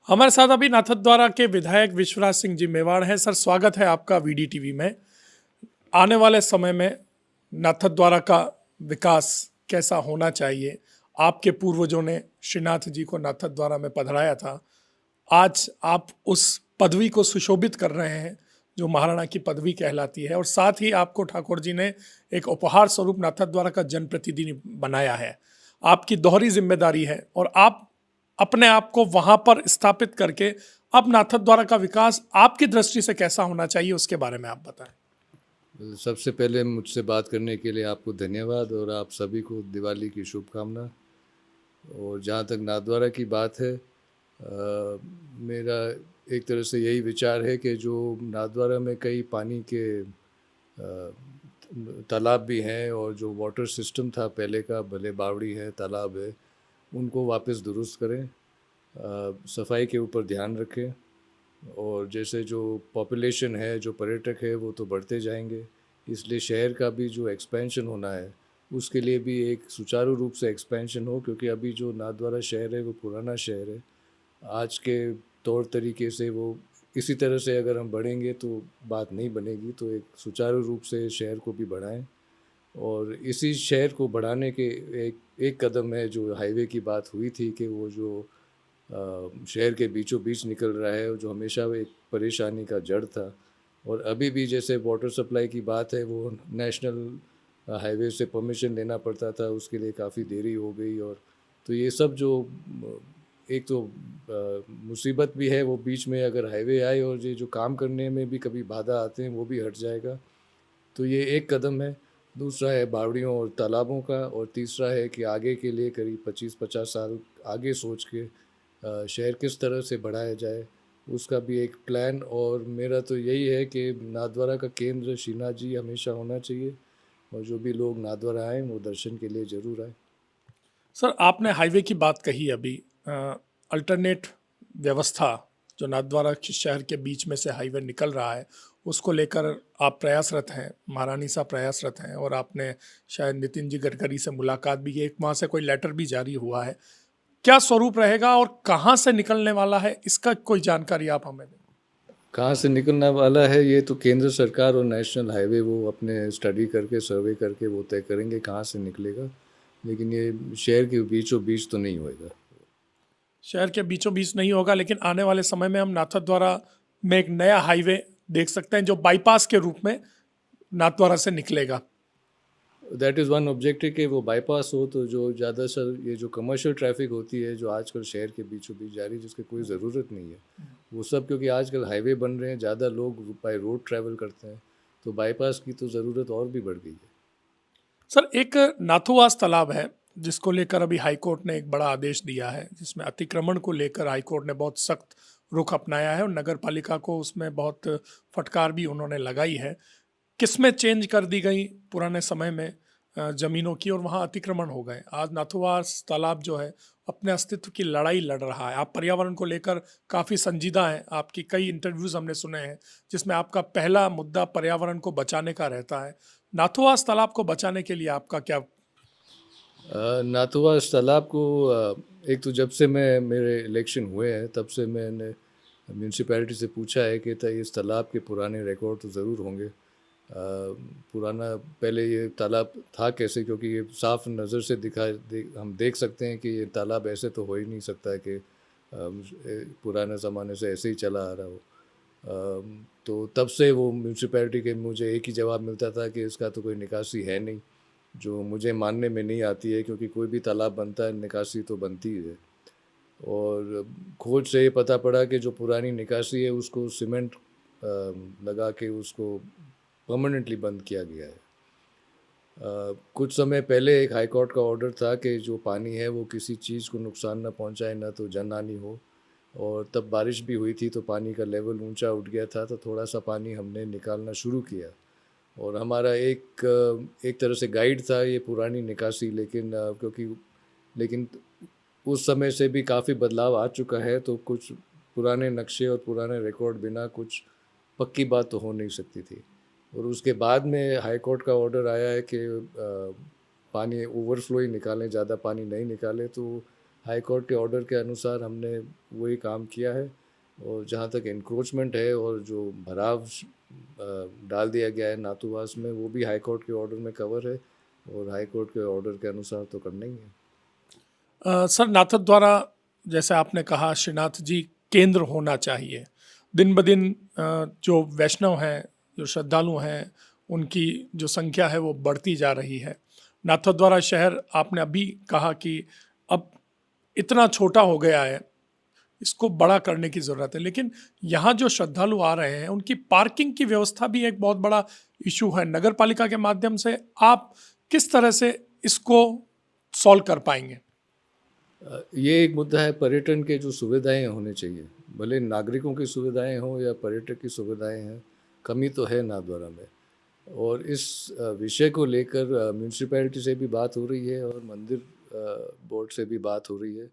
हमारे साथ अभी नाथद्वारा के विधायक विश्वराज सिंह जी मेवाड़ हैं। सर, स्वागत है आपका वीडी टीवी में। आने वाले समय में नाथद्वारा का विकास कैसा होना चाहिए? आपके पूर्वजों ने श्रीनाथ जी को नाथद्वारा में पधराया था। आज आप उस पदवी को सुशोभित कर रहे हैं जो महाराणा की पदवी कहलाती है, और साथ ही आपको ठाकुर जी ने एक उपहार स्वरूप नाथद्वारा का जनप्रतिनिधि बनाया है। आपकी दोहरी जिम्मेदारी है और आप अपने आप को वहां पर स्थापित करके अब नाथद्वारा का विकास आपकी दृष्टि से कैसा होना चाहिए, उसके बारे में आप बताएं। सबसे पहले मुझसे बात करने के लिए आपको धन्यवाद और आप सभी को दिवाली की शुभकामना। और जहाँ तक नाथद्वारा की बात है, मेरा एक तरह से यही विचार है कि जो नाथद्वारा में कई पानी के तालाब भी हैं और जो वाटर सिस्टम था पहले का, भले बावड़ी है तालाब है, उनको वापस दुरुस्त करें, सफाई के ऊपर ध्यान रखें। और जैसे जो पॉपुलेशन है, जो पर्यटक है, वो तो बढ़ते जाएंगे, इसलिए शहर का भी जो एक्सपेंशन होना है उसके लिए भी एक सुचारू रूप से एक्सपेंशन हो, क्योंकि अभी जो नाथद्वारा शहर है वो पुराना शहर है। आज के तौर तरीके से वो इसी तरह से अगर हम बढ़ेंगे तो बात नहीं बनेगी। तो एक सुचारू रूप से शहर को भी बढ़ाएं। और इसी शहर को बढ़ाने के एक एक कदम है जो हाईवे की बात हुई थी, कि वो जो शहर के बीचों बीच निकल रहा है, और जो हमेशा एक परेशानी का जड़ था। और अभी भी जैसे वाटर सप्लाई की बात है, वो नेशनल हाईवे से परमिशन लेना पड़ता था, उसके लिए काफ़ी देरी हो गई। और तो ये सब जो एक तो मुसीबत भी है, वो बीच में अगर हाईवे आए और ये जो काम करने में भी कभी बाधा आते हैं वो भी हट जाएगा। तो ये एक कदम है। दूसरा है बावड़ियों और तालाबों का, और तीसरा है कि आगे के लिए करीब 25-50 साल आगे सोच के शहर किस तरह से बढ़ाया जाए, उसका भी एक प्लान। और मेरा तो यही है कि नाथद्वारा का केंद्र श्रीनाथ जी हमेशा होना चाहिए, और जो भी लोग नाथद्वारा आएँ वो दर्शन के लिए ज़रूर आएँ। सर, आपने हाईवे की बात कही अभी। अल्टरनेट व्यवस्था जो नाथद्वारा के शहर के बीच में से हाईवे निकल रहा है, उसको लेकर आप प्रयासरत हैं, महारानी साहब प्रयासरत हैं, और आपने शायद नितिन जी गडकरी से मुलाकात भी की, एक वहाँ से कोई लेटर भी जारी हुआ है। क्या स्वरूप रहेगा और कहाँ से निकलने वाला है, इसका कोई जानकारी आप हमें दें। कहाँ से निकलने वाला है ये तो केंद्र सरकार और नेशनल हाईवे वो अपने स्टडी करके, सर्वे करके वो तय करेंगे कहाँ से निकलेगा, लेकिन ये शहर के बीचों बीच तो नहीं होएगा। शहर के बीचों बीच नहीं होगा, लेकिन आने वाले समय में हम नाथद्वारा में एक नया हाईवे देख सकते हैं जो बाईपास के रूप में नाथद्वारा से निकलेगा। दैट इज़ वन ऑब्जेक्टिव कि वो बाईपास हो, तो जो ज़्यादा सर ये जो कमर्शियल ट्रैफिक होती है जो आजकल शहर के बीचों बीच जा रही है, जिसकी कोई ज़रूरत नहीं है, वो सब क्योंकि आजकल हाईवे बन रहे हैं, ज़्यादा लोग बाई रोड ट्रैवल करते हैं, तो बाईपास की तो ज़रूरत और भी बढ़ गई है। सर, एक नाथुवास तालाब है जिसको लेकर अभी हाईकोर्ट ने एक बड़ा आदेश दिया है, जिसमें अतिक्रमण को लेकर हाईकोर्ट ने बहुत सख्त रुख अपनाया है और नगर पालिका को उसमें बहुत फटकार भी उन्होंने लगाई है। किस्में चेंज कर दी गई पुराने समय में जमीनों की, और वहाँ अतिक्रमण हो गए। आज नाथुवास तालाब जो है अपने अस्तित्व की लड़ाई लड़ रहा है। आप पर्यावरण को लेकर काफ़ी संजीदा हैं। आपकी कई इंटरव्यूज़ हमने सुने हैं जिसमें आपका पहला मुद्दा पर्यावरण को बचाने का रहता है। नाथुवास तालाब को बचाने के लिए आपका क्या? नाथुवा इस तालाब को एक तो जब से मेरे इलेक्शन हुए हैं तब से मैंने म्यूनसिपैलिटी से पूछा है कि इस तालाब के पुराने रिकॉर्ड तो ज़रूर होंगे। पुराना पहले ये तालाब था कैसे, क्योंकि ये साफ नज़र से हम देख सकते हैं कि ये तालाब ऐसे तो हो ही नहीं सकता है कि पुराने ज़माने से ऐसे ही चला आ रहा हो। तो तब से वो म्यूनसिपैलिटी के मुझे एक ही जवाब मिलता था कि इसका तो कोई निकासी है नहीं, जो मुझे मानने में नहीं आती है, क्योंकि कोई भी तालाब बनता है निकासी तो बनती ही है। और खोज से ये पता पड़ा कि जो पुरानी निकासी है उसको सीमेंट लगा के उसको परमानेंटली बंद किया गया है। कुछ समय पहले एक हाई कोर्ट का ऑर्डर था कि जो पानी है वो किसी चीज़ को नुकसान ना पहुंचाए, ना तो जनहानि हो। और तब बारिश भी हुई थी तो पानी का लेवल ऊंचा उठ गया था, तो थोड़ा सा पानी हमने निकालना शुरू किया। और हमारा एक तरह से गाइड था ये पुरानी निकासी, लेकिन लेकिन उस समय से भी काफ़ी बदलाव आ चुका है, तो कुछ पुराने नक्शे और पुराने रिकॉर्ड बिना कुछ पक्की बात तो हो नहीं सकती थी। और उसके बाद में हाई कोर्ट का ऑर्डर आया है कि पानी ओवरफ्लो ही निकालें, ज़्यादा पानी नहीं निकालें। तो हाई कोर्ट के ऑर्डर के अनुसार हमने वही काम किया है। और जहाँ तक इंक्रोचमेंट है और जो भराव डाल दिया गया है नाथूवास में, वो भी हाई कोर्ट के ऑर्डर में कवर है और हाई कोर्ट के ऑर्डर के अनुसार तो करना ही है। सर, नाथद द्वारा जैसे आपने कहा श्रीनाथ जी केंद्र होना चाहिए। दिन ब दिन जो वैष्णव हैं, जो श्रद्धालु हैं, उनकी जो संख्या है वो बढ़ती जा रही है। नाथद द्वारा शहर आपने अभी कहा कि अब इतना छोटा हो गया है, इसको बड़ा करने की ज़रूरत है, लेकिन यहाँ जो श्रद्धालु आ रहे हैं उनकी पार्किंग की व्यवस्था भी एक बहुत बड़ा इशू है। नगर पालिका के माध्यम से आप किस तरह से इसको सॉल्व कर पाएंगे? ये एक मुद्दा है। पर्यटन के जो सुविधाएं होने चाहिए, भले नागरिकों की सुविधाएं हों या पर्यटक की सुविधाएं हैं, कमी तो है नाथद्वारा में। और इस विषय को लेकर म्यूनिसिपैलिटी से भी बात हो रही है और मंदिर बोर्ड से भी बात हो रही है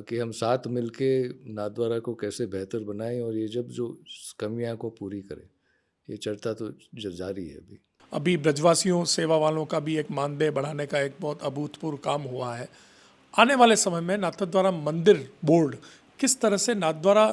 कि हम साथ मिलके नाथद्वारा को कैसे बेहतर बनाएं और ये जब जो कमियां को पूरी करें। ये चर्चा तो जारी है अभी। अभी ब्रजवासियों सेवा वालों का भी एक मानदेय बढ़ाने का एक बहुत अभूतपूर्व काम हुआ है। आने वाले समय में नाथद्वारा मंदिर बोर्ड किस तरह से नाथद्वारा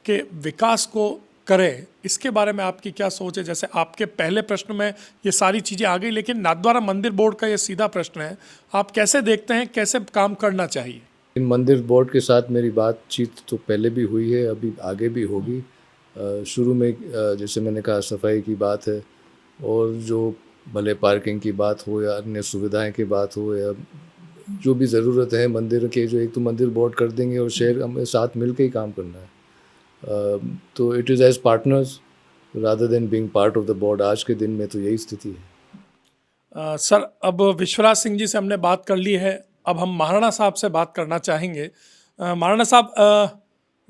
के विकास को करे, इसके बारे में आपकी क्या सोच है? जैसे आपके पहले प्रश्न में ये सारी चीज़ें आ गई, लेकिन नाथद्वारा मंदिर बोर्ड का ये सीधा प्रश्न है, आप कैसे देखते हैं, कैसे काम करना चाहिए? इन मंदिर बोर्ड के साथ मेरी बातचीत तो पहले भी हुई है, अभी आगे भी होगी। शुरू में जैसे मैंने कहा सफाई की बात है और जो भले पार्किंग की बात हो या अन्य सुविधाएं की बात हो या जो भी ज़रूरत है मंदिर के, जो एक तो मंदिर बोर्ड कर देंगे और शहर हमें साथ मिल के ही काम करना है। तो it is as partners rather than being part of the board. आज के दिन में तो यही स्थिति है। सर, अब विश्वराज सिंह जी से हमने बात कर ली है, अब हम महाराणा साहब से बात करना चाहेंगे। महाराणा साहब,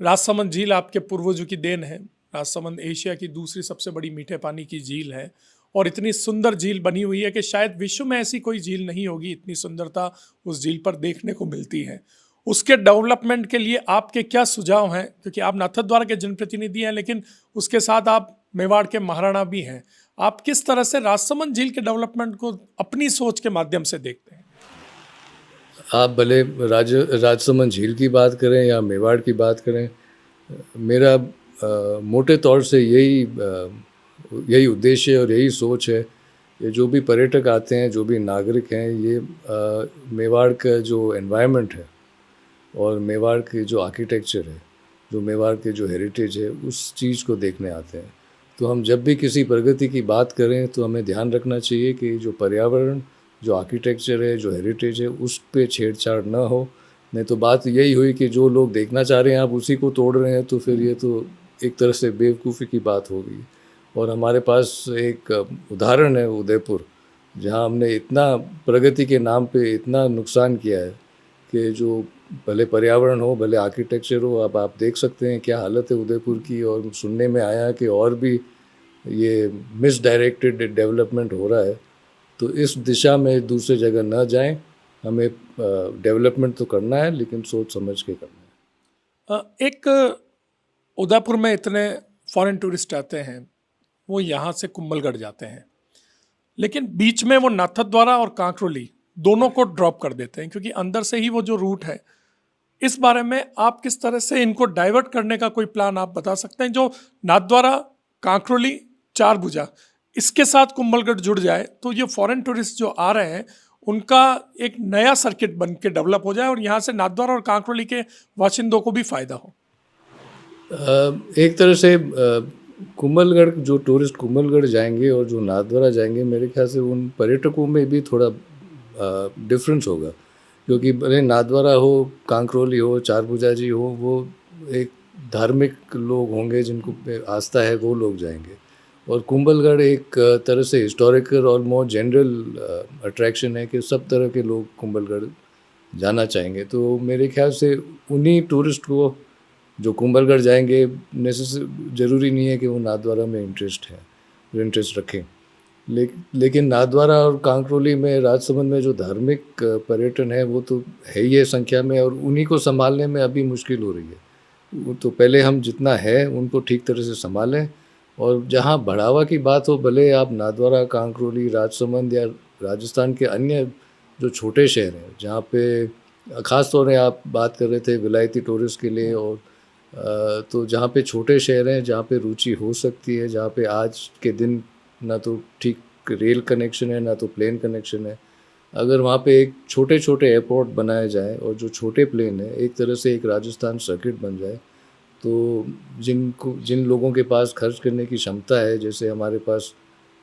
राजसमंद झील आपके पूर्वजों की देन है। राजसमंद एशिया की दूसरी सबसे बड़ी मीठे पानी की झील है और इतनी सुंदर झील बनी हुई है कि शायद विश्व में ऐसी कोई झील नहीं होगी, इतनी सुंदरता उस झील पर देखने को मिलती है। उसके डेवलपमेंट के लिए आपके क्या सुझाव हैं? क्योंकि आप नाथद्वारा के जनप्रतिनिधि हैं, लेकिन उसके साथ आप मेवाड़ के महाराणा भी हैं। आप किस तरह से राजसमंद झील के डेवलपमेंट को अपनी सोच के माध्यम से देखते हैं? आप भले राजसमंद झील की बात करें या मेवाड़ की बात करें, मेरा मोटे तौर से यही उद्देश्य और यही सोच है कि जो भी पर्यटक आते हैं, जो भी नागरिक हैं, ये मेवाड़ का जो एनवायरनमेंट है और मेवाड़ के जो आर्किटेक्चर है, जो मेवाड़ के जो हेरिटेज है, उस चीज़ को देखने आते हैं। तो हम जब भी किसी प्रगति की बात करें तो हमें ध्यान रखना चाहिए कि जो पर्यावरण, जो आर्किटेक्चर है, जो हेरिटेज है, उस पे छेड़छाड़ ना हो। नहीं तो बात यही हुई कि जो लोग देखना चाह रहे हैं आप उसी को तोड़ रहे हैं, तो फिर ये तो एक तरह से बेवकूफ़ी की बात हो गई। और हमारे पास एक उदाहरण है उदयपुर, जहाँ हमने इतना प्रगति के नाम पे इतना नुकसान किया है कि जो भले पर्यावरण हो, भले आर्किटेक्चर हो, अब आप देख सकते हैं क्या हालत है उदयपुर की। और सुनने में आया कि और भी ये मिसडायरेक्टेड डेवलपमेंट हो रहा है। तो इस दिशा में दूसरी जगह न जाएं। हमें डेवलपमेंट तो करना है, लेकिन सोच समझ के करना है। एक उदयपुर में इतने फॉरेन टूरिस्ट आते हैं, वो यहाँ से कुंभलगढ़ जाते हैं, लेकिन बीच में वो नाथद्वारा और कांकरोली दोनों को ड्रॉप कर देते हैं, क्योंकि अंदर से ही वो जो रूट है। इस बारे में आप किस तरह से इनको डाइवर्ट करने का कोई प्लान आप बता सकते हैं? जो नाथद्वारा, कांकरोली, चारभुजा, इसके साथ कुंभलगढ़ जुड़ जाए तो ये फॉरेन टूरिस्ट जो आ रहे हैं उनका एक नया सर्किट बन के डेवलप हो जाए और यहाँ से नाथद्वारा और कांकरोली के बाशिंदों को भी फायदा हो। एक तरह से कुंभलगढ़, जो टूरिस्ट कुंभलगढ़ जाएंगे और जो नाथद्वारा जाएंगे, मेरे ख्याल से उन पर्यटकों में भी थोड़ा डिफरेंस होगा। क्योंकि भले नाथद्वारा हो, कांकरोली हो, चारभुजा जी हो, वो एक धार्मिक लोग होंगे जिनको पे आस्था है, वो लोग जाएंगे। और कुंभलगढ़ एक तरह से हिस्टोरिकल और मोर जनरल अट्रैक्शन है कि सब तरह के लोग कुंभलगढ़ जाना चाहेंगे। तो मेरे ख्याल से उन्हीं टूरिस्ट को जो कुंभलगढ़ जाएंगे, ज़रूरी नहीं है कि वो नाथद्वारा में इंटरेस्ट रखें। लेकिन नाथद्वारा और कांकरोली में, राजसमंद में जो धार्मिक पर्यटन है वो तो है ही है संख्या में, और उन्हीं को संभालने में अभी मुश्किल हो रही है। तो पहले हम जितना है उनको ठीक तरह से संभालें, और जहाँ बढ़ावा की बात हो, भले आप नाथद्वारा, कांकरोली, राजसमंद या राजस्थान के अन्य जो छोटे शहर हैं जहाँ पे ख़ास तौर पे आप बात कर रहे थे विलायती टूरिस्ट के लिए, और तो जहाँ पे छोटे शहर हैं, जहाँ पे रुचि हो सकती है, जहाँ पे आज के दिन ना तो ठीक रेल कनेक्शन है, ना तो प्लेन कनेक्शन है, अगर वहाँ पे एक छोटे-छोटे एयरपोर्ट बनाए जाएँ और जो छोटे प्लेन है, एक तरह से एक राजस्थान सर्किट बन जाए, तो जिन लोगों के पास खर्च करने की क्षमता है, जैसे हमारे पास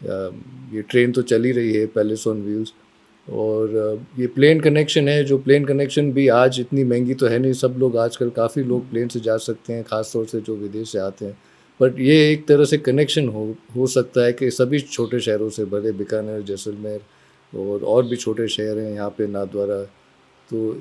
ये ट्रेन तो चल ही रही है पैलेस ऑन व्हील्स, और ये प्लेन कनेक्शन है, जो प्लेन कनेक्शन भी आज इतनी महंगी तो है नहीं, सब लोग आजकल काफ़ी लोग प्लेन से जा सकते हैं, ख़ास तौर से जो विदेश से आते हैं। बट ये एक तरह से कनेक्शन हो सकता है कि सभी छोटे शहरों से, भले बीकानेर, जैसलमेर और भी छोटे शहर हैं यहाँ पे नाथद्वारा, तो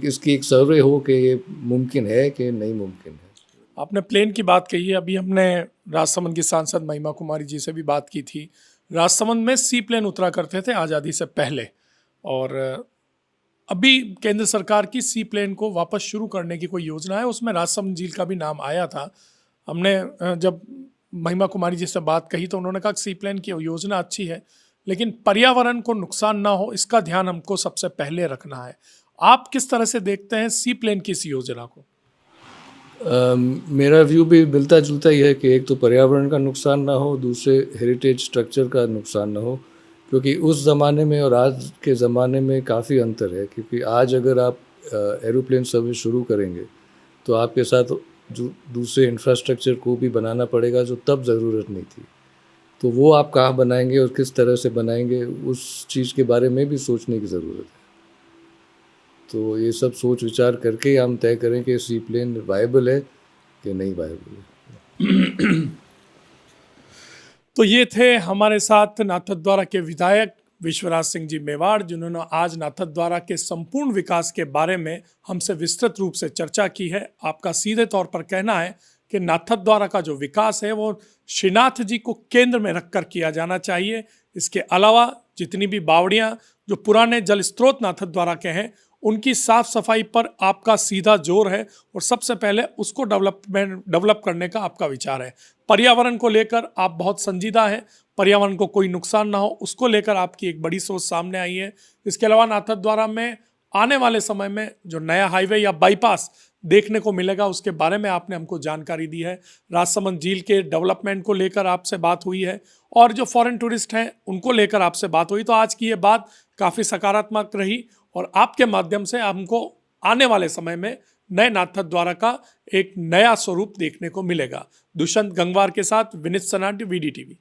इसकी एक सर्वे हो कि ये मुमकिन है कि नहीं मुमकिन है। आपने प्लेन की बात कही है, अभी हमने राजसमंद की सांसद महिमा कुमारी जी से भी बात की थी। राजसमंद में सी प्लेन उतरा करते थे आज़ादी से पहले, और अभी केंद्र सरकार की सी प्लेन को वापस शुरू करने की कोई योजना है, उसमें राजसमंद झील का भी नाम आया था। हमने जब महिमा कुमारी जी से बात कही तो उन्होंने कहा कि सी प्लेन की योजना अच्छी है, लेकिन पर्यावरण को नुकसान ना हो इसका ध्यान हमको सबसे पहले रखना है। आप किस तरह से देखते हैं सी प्लेन की इस योजना को? मेरा व्यू भी मिलता-जुलता ही है कि एक तो पर्यावरण का नुकसान ना हो, दूसरे हेरिटेज स्ट्रक्चर का नुकसान ना हो, क्योंकि उस ज़माने में और आज के ज़माने में काफ़ी अंतर है। क्योंकि आज अगर आप एरोप्लेन सर्विस शुरू करेंगे, तो आपके साथ जो दूसरे इंफ्रास्ट्रक्चर को भी बनाना पड़ेगा, जो तब ज़रूरत नहीं थी। तो वो आप कहाँ बनाएँगे और किस तरह से बनाएँगे, उस चीज़ के बारे में भी सोचने की ज़रूरत है। तो ये सब सोच विचार करके ही हम तय करें कि सी प्लेन वायबल है कि नहीं वायबल है। तो ये थे हमारे साथ नाथद्वारा के विधायक विश्वराज सिंह जी मेवाड़, जिन्होंने आज नाथद्वारा के संपूर्ण विकास के बारे में हमसे विस्तृत रूप से चर्चा की है। आपका सीधे तौर पर कहना है कि नाथद्वारा का जो विकास है वो श्रीनाथ जी को केंद्र में रखकर किया जाना चाहिए। इसके अलावा जितनी भी बावड़ियाँ जो पुराने जल स्रोत नाथद्वारा के हैं, उनकी साफ सफाई पर आपका सीधा जोर है और सबसे पहले उसको डेवलप करने का आपका विचार है। पर्यावरण को लेकर आप बहुत संजीदा हैं, पर्यावरण को कोई नुकसान ना हो उसको लेकर आपकी एक बड़ी सोच सामने आई है। इसके अलावा नाथद्वारा में आने वाले समय में जो नया हाईवे या बाईपास देखने को मिलेगा उसके बारे में आपने हमको जानकारी दी है। राजसमंद झील के डेवलपमेंट को लेकर आपसे बात हुई है और जो फॉरेन टूरिस्ट हैं उनको लेकर आपसे बात हुई। तो आज की ये बात काफ़ी सकारात्मक रही और आपके माध्यम से हमको आने वाले समय में नए नाथद्वारा का एक नया स्वरूप देखने को मिलेगा। दुष्यंत गंगवार के साथ विनीत सनाटी, VDTV।